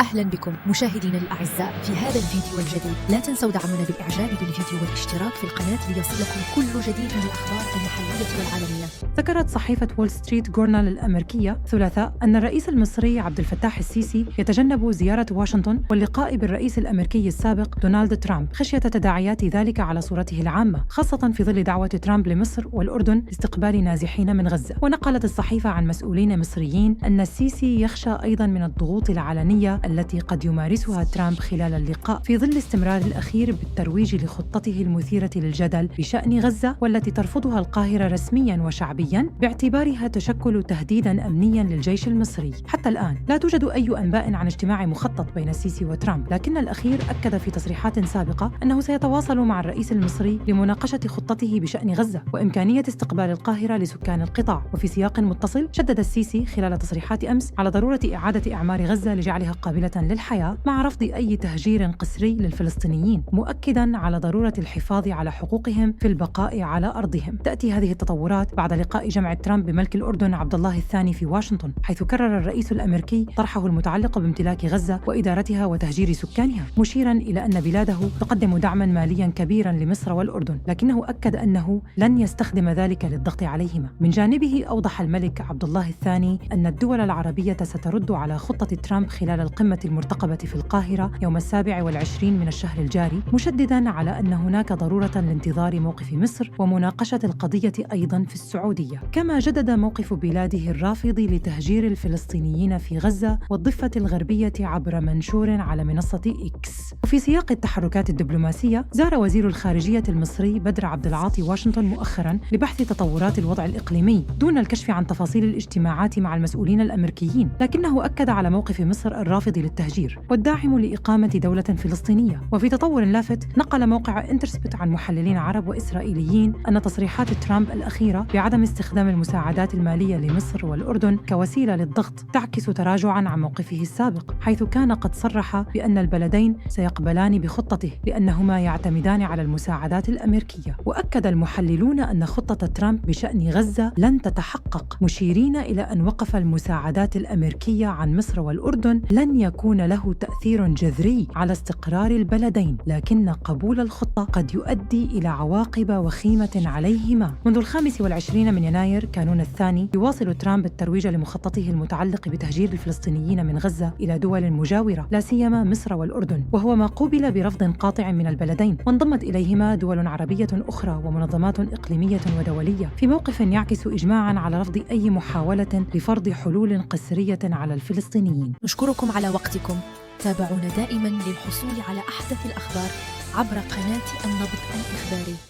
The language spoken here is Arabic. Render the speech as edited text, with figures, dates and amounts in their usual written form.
أهلا بكم مشاهدينا الأعزاء في هذا الفيديو الجديد. لا تنسوا دعمنا بالإعجاب بالفيديو والاشتراك في القناة ليصلكم كل جديد من الأخبار المحلية والعالمية. ذكرت صحيفة وول ستريت جورنال الأمريكية ثلاثاء أن الرئيس المصري عبد الفتاح السيسي يتجنب زيارة واشنطن واللقاء بالرئيس الأمريكي السابق دونالد ترامب خشية تداعيات ذلك على صورته العامة، خاصة في ظل دعوة ترامب لمصر والأردن لاستقبال نازحين من غزة. ونقلت الصحيفة عن مسؤولين مصريين أن السيسي يخشى أيضاً من الضغوط العلنية التي قد يمارسها ترامب خلال اللقاء في ظل استمرار الأخير بالترويج لخطته المثيرة للجدل بشأن غزة، والتي ترفضها القاهرة رسمياً وشعبياً باعتبارها تشكل تهديداً أمنياً للجيش المصري. حتى الآن لا توجد أي أنباء عن اجتماع مخطط بين السيسي وترامب، لكن الأخير أكد في تصريحات سابقة أنه سيتواصل مع الرئيس المصري لمناقشة خطته بشأن غزة وإمكانية استقبال القاهرة لسكان القطاع. وفي سياق متصل شدد السيسي خلال تصريحات أمس على ضرورة إعادة أعمار غزة لجعلها قابلة للحياة مع رفض أي تهجير قسري للفلسطينيين، مؤكداً على ضرورة الحفاظ على حقوقهم في البقاء على أرضهم. تأتي هذه التطورات بعد لقاء جمع ترامب بملك الأردن عبد الله الثاني في واشنطن، حيث كرر الرئيس الأمريكي طرحه المتعلق بامتلاك غزة وإدارتها وتهجير سكانها، مشيراً إلى أن بلاده تقدم دعماً مالياً كبيراً لمصر والأردن، لكنه أكد أنه لن يستخدم ذلك للضغط عليهما. من جانبه أوضح الملك عبد الله الثاني أن الدول العربية سترد على خطة ترامب خلال القمة المرتقبة في القاهرة يوم 27 من الشهر الجاري، مشدداً على أن هناك ضرورة لانتظار موقف مصر ومناقشة القضية أيضاً في السعودية. كما جدد موقف بلاده الرافض لتهجير الفلسطينيين في غزة والضفة الغربية عبر منشور على منصة إكس. وفي سياق التحركات الدبلوماسية، زار وزير الخارجية المصري بدر عبد العاطي واشنطن مؤخراً لبحث تطورات الوضع الإقليمي دون الكشف عن تفاصيل الاجتماعات مع المسؤولين الأمريكيين، لكنه أكد على موقف مصر الرافض للتهجير والداعم لإقامة دولة فلسطينية. وفي تطور لافت، نقل موقع انترسبت عن محللين عرب وإسرائيليين أن تصريحات ترامب الأخيرة بعدم استخدام المساعدات المالية لمصر والأردن كوسيلة للضغط تعكس تراجعاً عن موقفه السابق، حيث كان قد صرح بأن البلدين سيقبلان بخطته لأنهما يعتمدان على المساعدات الأمريكية. وأكد المحللون أن خطة ترامب بشأن غزة لن تتحقق، مشيرين إلى أن وقف المساعدات الأمريكية عن مصر والأردن لن يكون له تأثير جذري على استقرار البلدين، لكن قبول الخطة قد يؤدي إلى عواقب وخيمة عليهما. منذ 25 من يناير كانون الثاني يواصل ترامب الترويج لمخططه المتعلق بتهجير الفلسطينيين من غزة إلى دول مجاورة، لا سيما مصر والأردن، وهو ما قوبل برفض قاطع من البلدين، وانضمت إليهما دول عربية أخرى ومنظمات إقليمية ودولية في موقف يعكس إجماعاً على رفض أي محاولة لفرض حلول قسرية على الفلسطينيين. نشكركم على وقتكم. تابعونا دائماً للحصول على أحدث الأخبار عبر قناة النبض الإخباري.